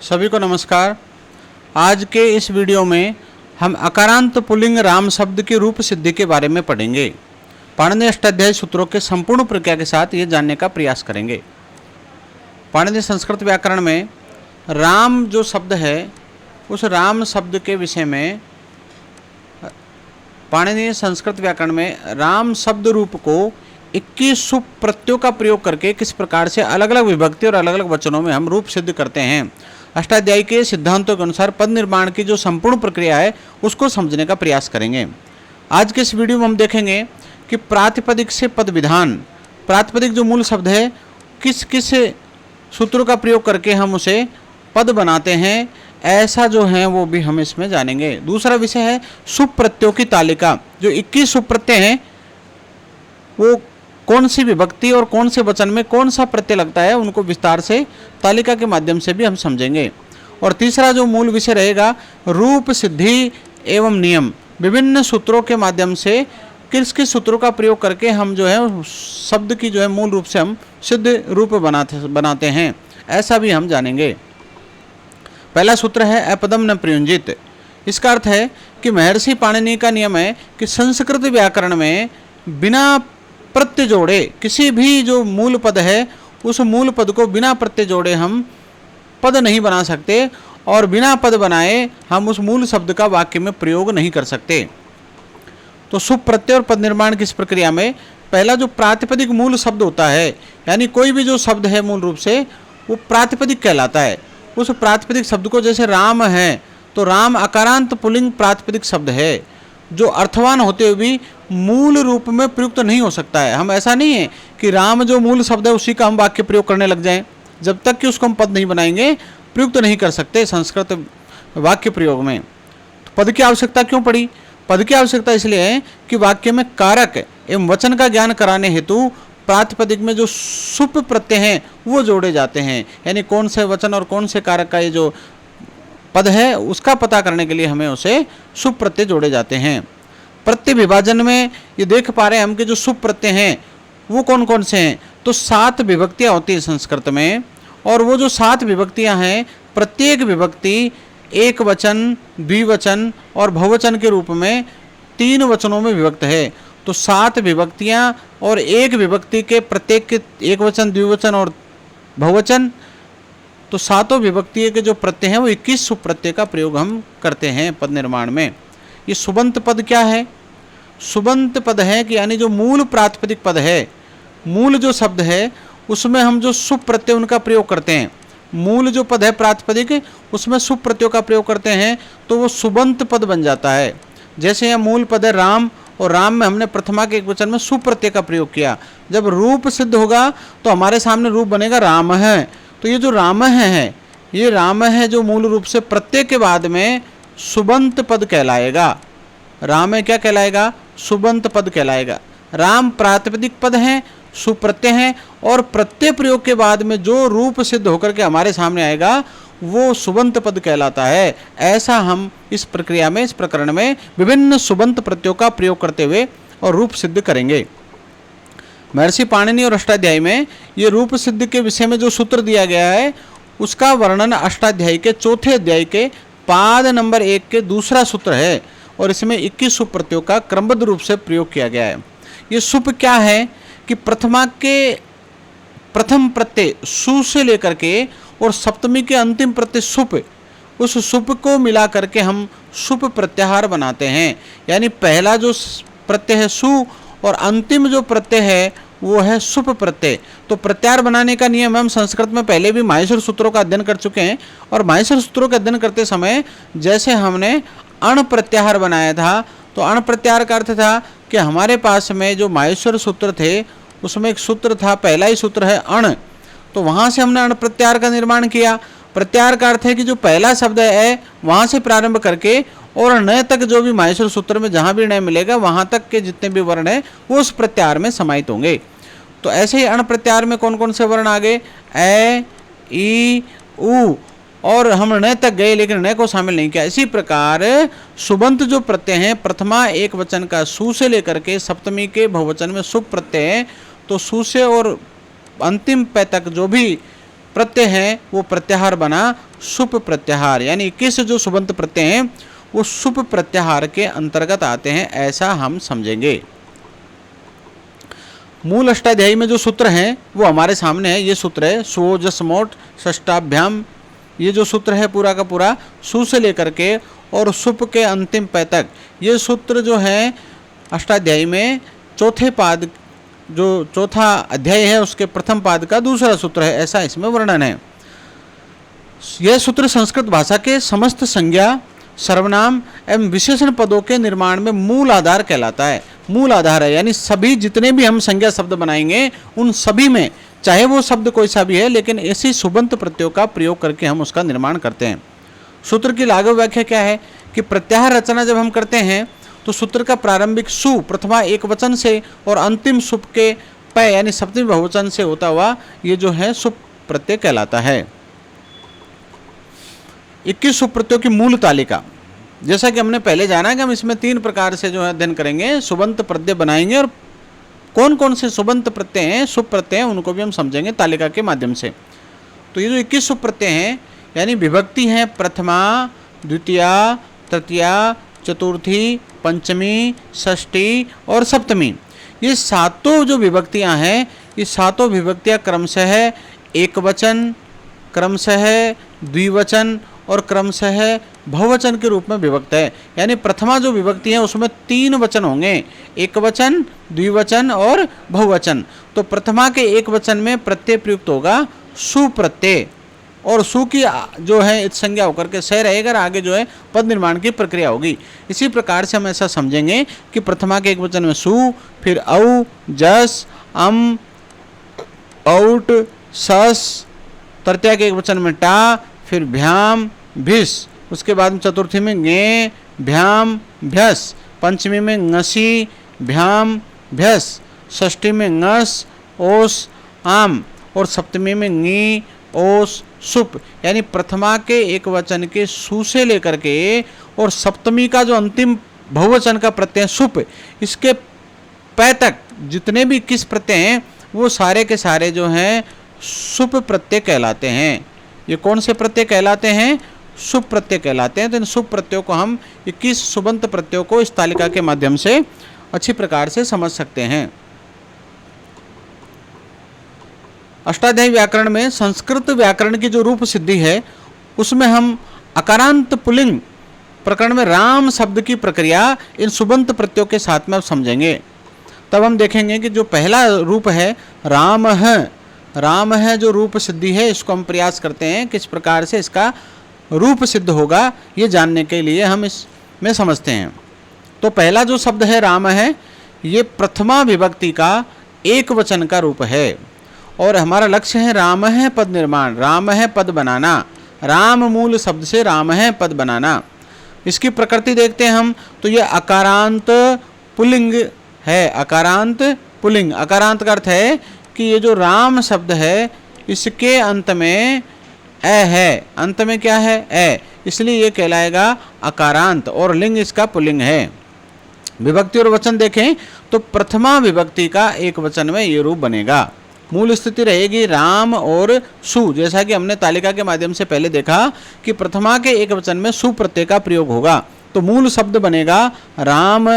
सभी को नमस्कार। आज के इस वीडियो में हम अकारांत पुल्लिंग राम शब्द की रूप सिद्धि के बारे में पढ़ेंगे। पाणिनि अष्टाध्यायी सूत्रों के संपूर्ण प्रक्रिया के साथ ये जानने का प्रयास करेंगे। पाणिनि संस्कृत व्याकरण में राम जो शब्द है, उस राम शब्द के विषय में पाणिनि संस्कृत व्याकरण में राम शब्द रूप को 21 सुप प्रत्ययों का प्रयोग करके किस प्रकार से अलग अलग विभक्ति और अलग अलग वचनों में हम रूप सिद्ध करते हैं। अष्टाध्यायी के सिद्धांतों के अनुसार पद निर्माण की जो संपूर्ण प्रक्रिया है उसको समझने का प्रयास करेंगे। आज के इस वीडियो में हम देखेंगे कि प्रातिपदिक से पद विधान, प्रातिपदिक जो मूल शब्द है किस किस सूत्रों का प्रयोग करके हम उसे पद बनाते हैं, ऐसा जो है वो भी हम इसमें जानेंगे। दूसरा विषय है सुप प्रत्ययों की तालिका। जो 21 सुप प्रत्यय हैं वो कौन सी विभक्ति और कौन से वचन में कौन सा प्रत्यय लगता है, उनको विस्तार से तालिका के माध्यम से भी हम समझेंगे। और तीसरा जो मूल विषय रहेगा रूप सिद्धि एवं नियम। विभिन्न सूत्रों के माध्यम से किस किस सूत्रों का प्रयोग करके हम जो है शब्द की जो है मूल रूप से हम सिद्ध रूप बनाते हैं, ऐसा भी हम जानेंगे। पहला सूत्र है अपदम न प्रयुंजित। इसका अर्थ है कि महर्षि पाणिनि का नियम है कि संस्कृत व्याकरण में बिना प्रत्यय जोड़े किसी भी जो मूल पद है उस मूल पद को बिना प्रत्यय जोड़े हम पद नहीं बना सकते, और बिना पद बनाए हम उस मूल शब्द का वाक्य में प्रयोग नहीं कर सकते। तो सुप प्रत्यय और पद निर्माण की इस प्रक्रिया में पहला जो प्रातिपदिक मूल शब्द होता है, यानी कोई भी जो शब्द है मूल रूप से वो प्रातिपदिक कहलाता है। उस प्रातिपदिक शब्द को, जैसे राम है तो राम अकारांत पुल्लिंग प्रातिपदिक शब्द है जो अर्थवान होते हुए भी मूल रूप में प्रयुक्त नहीं हो सकता है। हम ऐसा नहीं है कि राम जो मूल शब्द है उसी का हम वाक्य प्रयोग करने लग जाएं, जब तक कि उसको हम पद नहीं बनाएंगे प्रयुक्त नहीं कर सकते संस्कृत वाक्य प्रयोग में। तो पद की आवश्यकता क्यों पड़ी? पद की आवश्यकता इसलिए है कि वाक्य में कारक एवं वचन का ज्ञान कराने हेतु प्रातिपदिक में जो सुप प्रत्यय हैं वो जोड़े जाते हैं, यानी कौन से वचन और कौन से कारक का ये जो पद है उसका पता करने के लिए हमें उसे सुप प्रत्यय जोड़े जाते हैं। प्रत्यय विभाजन में ये देख पा रहे हैं हम कि जो सुप प्रत्यय हैं वो कौन कौन से हैं। तो 7 विभक्तियाँ होती हैं संस्कृत में, और वो जो 7 विभक्तियाँ हैं प्रत्येक विभक्ति एक वचन, द्विवचन और बहुवचन के रूप में 3 वचनों में विभक्त है। तो 7 विभक्तियाँ और एक विभक्ति के प्रत्येक के एक वचन, द्विवचन और बहुवचन, तो 7 विभक्ति के जो प्रत्यय हैं वो 21 सुप प्रत्यय का प्रयोग हम करते हैं पद निर्माण में। ये सुबंत पद क्या है? सुबंत पद है कि यानी जो मूल प्रातिपदिक पद है, मूल जो शब्द है उसमें हम जो सुप प्रत्यय उनका प्रयोग करते हैं, मूल जो पद है प्रातिपदिक उसमें सुप प्रत्ययों का प्रयोग करते हैं तो वो सुबंत पद बन जाता है। जैसे यह मूल पद है राम, और राम में हमने प्रथमा के एक वचन में सुप प्रत्यय का प्रयोग किया। जब रूप सिद्ध होगा तो हमारे सामने रूप बनेगा राम है। तो ये जो राम है ये राम है जो मूल रूप से प्रत्यय के बाद में सुबंत पद कहलाएगा। राम है क्या कहलाएगा? सुबंत पद कहलाएगा। राम प्रातिपदिक पद हैं, सुप्रत्यय हैं, और प्रत्यय प्रयोग के बाद में जो रूप सिद्ध होकर के हमारे सामने आएगा वो सुबंत पद कहलाता है। ऐसा हम इस प्रक्रिया में, इस प्रकरण में विभिन्न सुबंत प्रत्ययों का प्रयोग करते हुए और रूप सिद्ध करेंगे। महर्षि पाणिनि और अष्टाध्यायी में ये रूप सिद्ध के विषय में जो सूत्र दिया गया है उसका वर्णन अष्टाध्यायी के चौथे अध्याय के पाद नंबर 1 के दूसरा सूत्र है, और इसमें 21 सुप प्रत्ययों का क्रमबद्ध रूप से प्रयोग किया गया है। ये सुप क्या है कि प्रथमा के प्रथम प्रत्यय सु से लेकर के और सप्तमी के अंतिम प्रत्यय सुप, उस सुप को मिला करके हम सुप प्रत्याहार बनाते हैं। यानी पहला जो प्रत्यय है सु और अंतिम जो प्रत्यय है वो है सुप प्रत्यय। तो प्रत्याहार बनाने का नियम हम संस्कृत में पहले भी माहेश्वर सूत्रों का अध्ययन कर चुके हैं, और माहेश्वर सूत्रों का अध्ययन करते समय जैसे हमने अण प्रत्याहार बनाया था, तो अण प्रत्याहार का अर्थ था कि हमारे पास में जो माहेश्वर सूत्र थे उसमें एक सूत्र था, पहला ही सूत्र है अण, तो वहाँ से हमने अण प्रत्याहार का निर्माण किया। प्रत्याहार का अर्थ है कि जो पहला शब्द है वहाँ से प्रारंभ करके और न तक जो भी माहेश्वर सूत्र में जहाँ भी न मिलेगा वहाँ तक के जितने भी वर्ण हैं वो उस प्रत्याहार में समाहित होंगे। तो ऐसे ही अण प्रत्याहार में कौन कौन से वर्ण आ गए? ए, ई, उ, और हम न तक गए लेकिन न को शामिल नहीं किया। इसी प्रकार सुबंत जो प्रत्यय हैं प्रथमा एक वचन का सु से लेकर के सप्तमी के बहुवचन में सुप प्रत्यय हैं, तो सु से और अंतिम पे तक जो भी प्रत्यय है वो प्रत्याहार बना सुप प्रत्याहार, यानी 21 जो सुबंत प्रत्यय हैं वो सुप प्रत्याहार के अंतर्गत आते हैं, ऐसा हम समझेंगे। मूल अष्टाध्यायी में जो सूत्र हैं वो हमारे सामने है। ये सूत्र है सो जस मोट षष्टाभ्याम, ये जो सूत्र है पूरा का पूरा सु से लेकर के और सुप के अंतिम पै तक, ये सूत्र जो है अष्टाध्यायी में चौथे पाद, जो चौथा अध्याय है उसके प्रथम पाद का दूसरा सूत्र है, ऐसा इसमें वर्णन है। यह सूत्र संस्कृत भाषा के समस्त संज्ञा, सर्वनाम एवं विशेषण पदों के निर्माण में मूल आधार कहलाता है। मूल आधार है, यानी सभी जितने भी हम संज्ञा शब्द बनाएंगे उन सभी में, चाहे वो शब्द कोई सा भी है, लेकिन ऐसी सुबंत प्रत्ययों का प्रयोग करके हम उसका निर्माण करते हैं। सूत्र की लागू व्याख्या क्या है कि प्रत्याहार रचना जब हम करते हैं तो सूत्र का प्रारंभिक सु प्रथमा एक वचन से और अंतिम सुप के पै यानी सप्तमी बहुवचन से होता हुआ ये जो है सुप प्रत्यय कहलाता है। 21 सुप प्रत्ययों की मूल तालिका, जैसा कि हमने पहले जाना कि हम इसमें 3 प्रकार से जो है अध्ययन करेंगे, सुबंत प्रत्यय बनाएंगे और कौन कौन से सुबंत प्रत्यय हैं, सुप प्रत्यय हैं, उनको भी हम समझेंगे तालिका के माध्यम से। तो ये जो 21 सुप प्रत्यय हैं यानी विभक्ति हैं प्रथमा, द्वितीया, तृतीया, चतुर्थी, पंचमी, षष्ठी और सप्तमी, ये सातों जो विभक्तियां हैं, ये सातों विभक्तियां क्रमशः एक वचन, क्रमशः द्विवचन और क्रमशः बहुवचन के रूप में विभक्त है। यानी प्रथमा जो विभक्ति है उसमें 3 वचन होंगे, एक वचन, द्विवचन और बहुवचन। तो प्रथमा के एक वचन में प्रत्यय प्रयुक्त होगा सु प्रत्यय, और सु की जो है इत संज्ञा होकर के सह रहेगा, आगे जो है पद निर्माण की प्रक्रिया होगी। इसी प्रकार से हम ऐसा समझेंगे कि प्रथमा के एक वचन में सु, फिर औ, जस, अम, औट, सस, तृतीया के एक वचन में टा, फिर भ्याम, भिस, उसके बाद में चतुर्थी में गे, भ्याम, भ्यस, पंचमी में ngसी, भ्याम, भ्यस, षष्ठी में ngस, ओस, आम और सप्तमी में ङी, ओस, सुप। यानी प्रथमा के एक वचन के सु से लेकर के और सप्तमी का जो अंतिम बहुवचन का प्रत्यय सुप, इसके पै तक जितने भी किस प्रत्यय हैं वो सारे के सारे जो हैं सुप प्रत्यय कहलाते हैं। ये कौन से प्रत्यय कहलाते हैं? सुप प्रत्यय कहलाते हैं। तो इन सुप प्रत्ययों को हम 21 सुबंत प्रत्ययों को इस तालिका के माध्यम से अच्छी प्रकार से समझ सकते हैं। अष्टाध्यायी व्याकरण में संस्कृत व्याकरण की जो रूप सिद्धि है उसमें हम अकारांत पुल्लिंग प्रकरण में राम शब्द की प्रक्रिया इन सुबंत प्रत्ययों के साथ में अब समझेंगे। तब हम देखेंगे कि जो पहला रूप है राम है जो रूप सिद्धि है, इसको हम प्रयास करते हैं किस प्रकार से इसका रूप सिद्ध होगा, ये जानने के लिए हम इसमें समझते हैं। तो पहला जो शब्द है राम है, ये प्रथमा विभक्ति का एक वचन का रूप है और हमारा लक्ष्य है राम है पद निर्माण, राम है पद बनाना, राम मूल शब्द से राम है पद बनाना। इसकी प्रकृति देखते हैं हम, तो ये अकारांत पुल्लिंग है, अकारांत पुल्लिंग। अकारांत का अर्थ है कि ये जो राम शब्द है इसके अंत में ए है, अंत में क्या है? ए, इसलिए ये कहलाएगा अकारांत और लिंग इसका पुल्लिंग है। विभक्ति और वचन देखें तो प्रथमा विभक्ति का एक वचन में ये रूप बनेगा। मूल स्थिति रहेगी राम और सु, जैसा कि हमने तालिका के माध्यम से पहले देखा कि प्रथमा के एक वचन में सु प्रत्यय का प्रयोग होगा, तो मूल शब्द बनेगा राम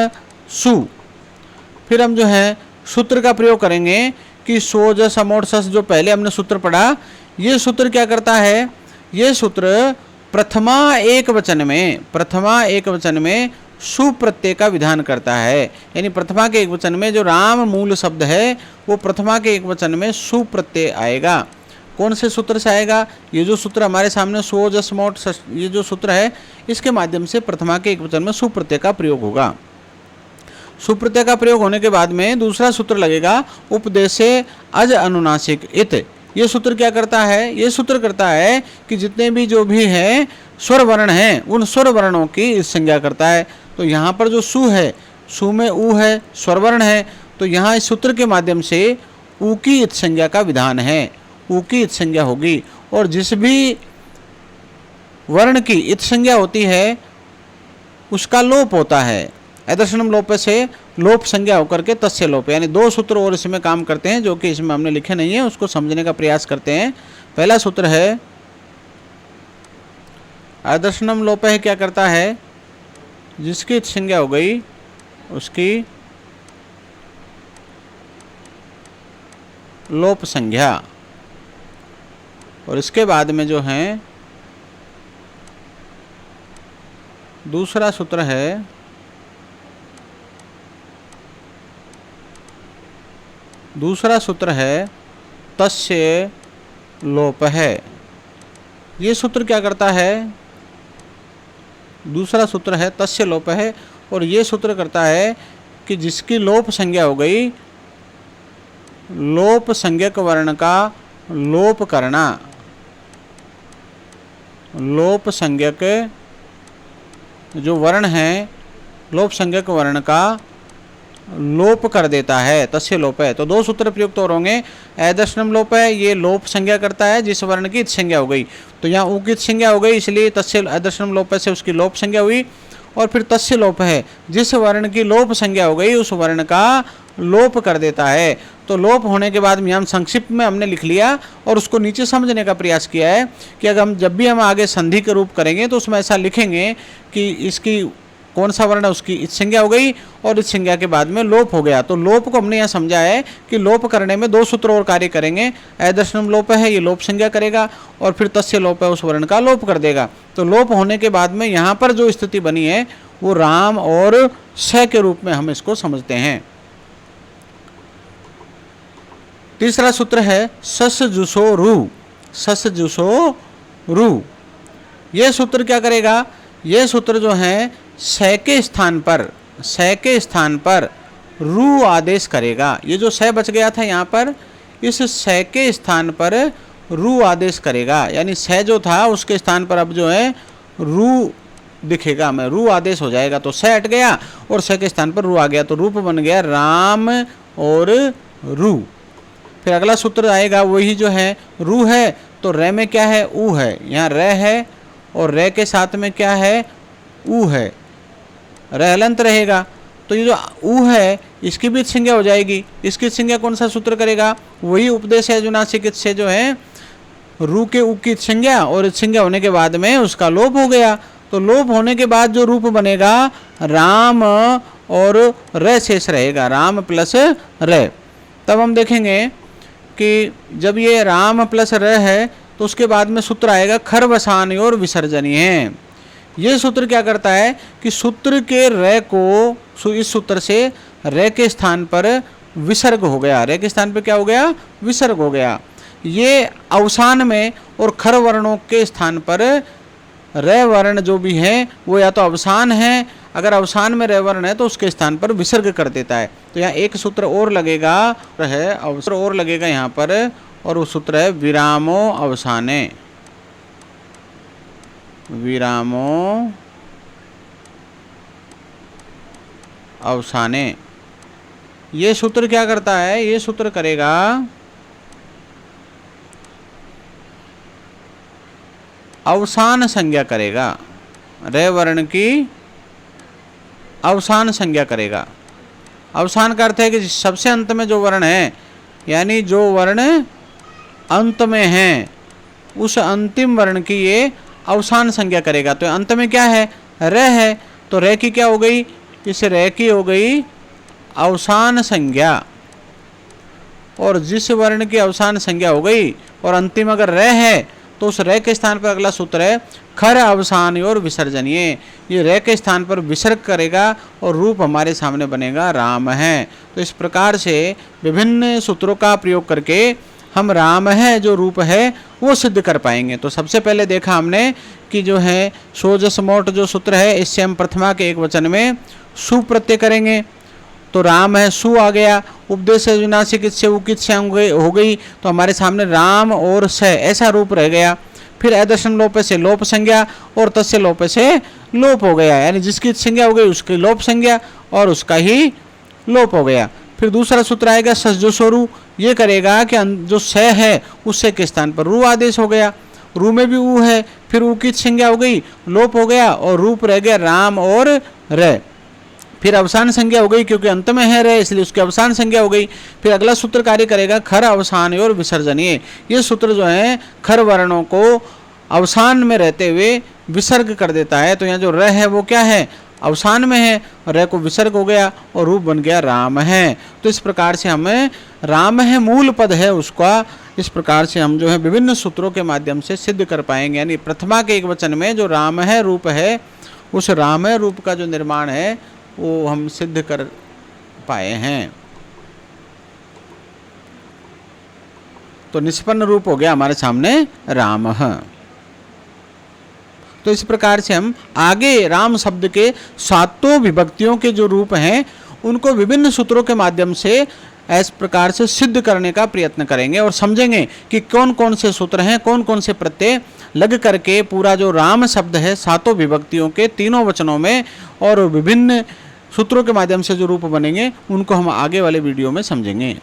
सु। फिर हम जो है सूत्र का प्रयोग करेंगे कि सो जस अमोट सस, जो पहले हमने सूत्र पढ़ा, ये सूत्र क्या करता है? ये सूत्र प्रथमा एक वचन में सु प्रत्यय का विधान करता है। यानी प्रथमा के एक वचन में जो राम मूल शब्द है वो प्रथमा के एक वचन में सु प्रत्यय आएगा। कौन से सूत्र से आएगा? ये जो सूत्र हमारे सामने सो जस मोट सस, ये जो सूत्र है इसके माध्यम से प्रथमा के एक वचन में सु प्रत्यय का प्रयोग होगा। सुप्रत्यय का प्रयोग होने के बाद में दूसरा सूत्र लगेगा उपदेशे अज अनुनासिक इत। ये सूत्र क्या करता है? ये सूत्र करता है कि जितने भी जो भी है स्वर वर्ण हैं उन स्वर वर्णों की संज्ञा करता है। तो यहाँ पर जो सु है, सु में उ है, स्वर वर्ण है, तो यहाँ इस सूत्र के माध्यम से उ की इत संज्ञा का विधान है, उ की इत संज्ञा होगी। और जिस भी वर्ण की इत संज्ञा होती है उसका लोप होता है। अदर्शनम लोप से लोप संज्ञा होकर के तस्य लोप, यानी दो सूत्र और इसमें काम करते हैं जो कि इसमें हमने लिखे नहीं है, उसको समझने का प्रयास करते हैं। पहला सूत्र है आदर्शनम लोप है, क्या करता है, जिसकी संज्ञा हो गई उसकी लोप संज्ञा। और इसके बाद में जो है दूसरा सूत्र है तस्य लोप है। ये सूत्र क्या करता है, दूसरा सूत्र है तस्य लोप है, और ये सूत्र करता है कि जिसकी लोप संज्ञा हो गई, लोप संज्ञक वर्ण का लोप करना, लोप संज्ञक जो वर्ण है लोप संज्ञक वर्ण का लोप कर देता है, तस्य लोप है। तो दो सूत्र प्रयुक्त और होंगे। ऐदर्शनम लोप है, ये लोप संज्ञा करता है जिस वर्ण की संज्ञा हो गई, तो यहाँ ऊ की संज्ञा हो गई, इसलिए तस्य ऐदर्शनम लोप से उसकी लोप संज्ञा हुई। और फिर तस्य लोप है, जिस वर्ण की लोप संज्ञा हो गई उस वर्ण का लोप कर देता है। तो लोप होने के बाद में हम संक्षिप्त में हमने लिख लिया और उसको नीचे समझने का प्रयास किया है कि अगर हम जब भी हम आगे संधि के रूप करेंगे तो उसमें ऐसा लिखेंगे कि इसकी कौन सा वर्ण है, उसकी इस संज्ञा हो गई और इस संज्ञा के बाद में लोप हो गया। तो लोप को हमने यहाँ समझा है कि लोप करने में दो सूत्र और कार्य करेंगे। ऐदर्शनम लोप है, ये लोप संज्ञा करेगा, और फिर तस्य लोप है, उस वर्ण का लोप कर देगा। तो लोप होने के बाद में यहाँ पर जो स्थिति बनी है वो राम और स के रूप में हम इसको समझते हैं। तीसरा सूत्र है सस जुसो रू, सस जुसो रू। ये सूत्र क्या करेगा, ये सूत्र जो है स के स्थान पर रू आदेश करेगा। ये जो स बच गया था यहाँ पर, इस स के स्थान पर रू आदेश करेगा, यानी स जो था उसके स्थान पर अब जो है रू दिखेगा, मैं रू आदेश हो जाएगा। तो स हट गया और स के स्थान पर रू आ गया, तो रूप बन गया राम और रू। फिर अगला सूत्र आएगा, वही जो है रू है, तो रे में क्या है, ऊ है, यहाँ रे है और रे के साथ में क्या है, ऊ है, रे हलंत रहेगा। तो ये जो ऊ है इसकी भी संज्ञा हो जाएगी। इसकी संज्ञा कौन सा सूत्र करेगा, वही उपदेश है जो नासिक से जो है रू के ऊ की संज्ञा, और संज्ञा होने के बाद में उसका लोप हो गया। तो लोप होने के बाद जो रूप बनेगा राम और रे शेष रहेगा, राम प्लस रे। तब हम देखेंगे कि जब ये राम प्लस रे है तो उसके बाद में सूत्र आएगा खरवसानी और विसर्जनी है। ये सूत्र क्या करता है कि सूत्र के रे को, इस सूत्र से रे के स्थान पर विसर्ग हो गया, रे के स्थान पर क्या हो गया, विसर्ग हो गया। ये अवसान में और खर वर्णों के स्थान पर रे वर्ण जो भी है वो या तो अवसान है, अगर अवसान में रे वर्ण है तो उसके स्थान पर विसर्ग कर देता है। तो यहाँ एक सूत्र और लगेगा, है अवसर और लगेगा यहाँ पर, और वो सूत्र है विरामो अवसाने, विरामो अवसाने। ये सूत्र क्या करता है, ये सूत्र करेगा अवसान संज्ञा करेगा, रे वर्ण की अवसान संज्ञा करेगा। अवसान का अर्थ है कि सबसे अंत में जो वर्ण है, यानी जो वर्ण अंत में है उस अंतिम वर्ण की ये अवसान संज्ञा करेगा। तो अंत में क्या है, रे है, तो रे की क्या हो गई, इस रे की हो गई अवसान संज्ञा। और जिस वर्ण की अवसान संज्ञा हो गई और अंतिम अगर रे है तो उस रे के स्थान पर अगला सूत्र है खर अवसानी और विसर्जनीय। ये रे के स्थान पर विसर्ग करेगा और रूप हमारे सामने बनेगा राम है। तो इस प्रकार से विभिन्न सूत्रों का प्रयोग करके हम राम है जो रूप है वो सिद्ध कर पाएंगे। तो सबसे पहले देखा हमने कि जो है सोजस मोट जो सूत्र है, इससे हम प्रथमा के एक वचन में सु प्रत्यय करेंगे, तो राम है सु आ गया। उपदेश विनाशिक से उकित से हो गई, तो हमारे सामने राम और स ऐसा रूप रह गया। फिर ऐदर्शन लोप से लोप संज्ञा और तस्य लोप से लोप हो गया, यानी जिसकी संज्ञा हो गई उसकी लोप संज्ञा और उसका ही लोप हो गया। फिर दूसरा सूत्र आएगा सजोसोरु, ये करेगा कि जो स है उससे के स्थान पर रू आदेश हो गया, रू में भी ऊ है, फिर ऊ की संज्ञा हो गई, लोप हो गया और रूप रह गया राम और रे। फिर अवसान संज्ञा हो गई, क्योंकि अंत में है रहे इसलिए उसकी अवसान संज्ञा हो गई। फिर अगला सूत्र कार्य करेगा खर अवसानीय और विसर्जनीय। ये सूत्र जो है खर वर्णों को अवसान में रहते हुए विसर्ग कर देता है। तो यहाँ जो र है वो क्या है, अवसान में है, र को विसर्ग हो गया और रूप बन गया राम है। तो इस प्रकार से हमें राम है मूल पद है उसका, इस प्रकार से हम जो है विभिन्न सूत्रों के माध्यम से सिद्ध कर पाएंगे। यानी प्रथमा के एक वचन में जो राम है रूप है, उस राम है रूप का जो निर्माण है वो हम सिद्ध कर पाए हैं। तो निष्पन्न रूप हो गया हमारे सामने राम। तो इस प्रकार से हम आगे राम शब्द के सातों विभक्तियों के जो रूप हैं उनको विभिन्न सूत्रों के माध्यम से इस प्रकार से सिद्ध करने का प्रयत्न करेंगे और समझेंगे कि कौन कौन से सूत्र हैं, कौन कौन से प्रत्यय लग करके पूरा जो राम शब्द है सातों विभक्तियों के तीनों वचनों में और विभिन्न सूत्रों के माध्यम से जो रूप बनेंगे उनको हम आगे वाले वीडियो में समझेंगे।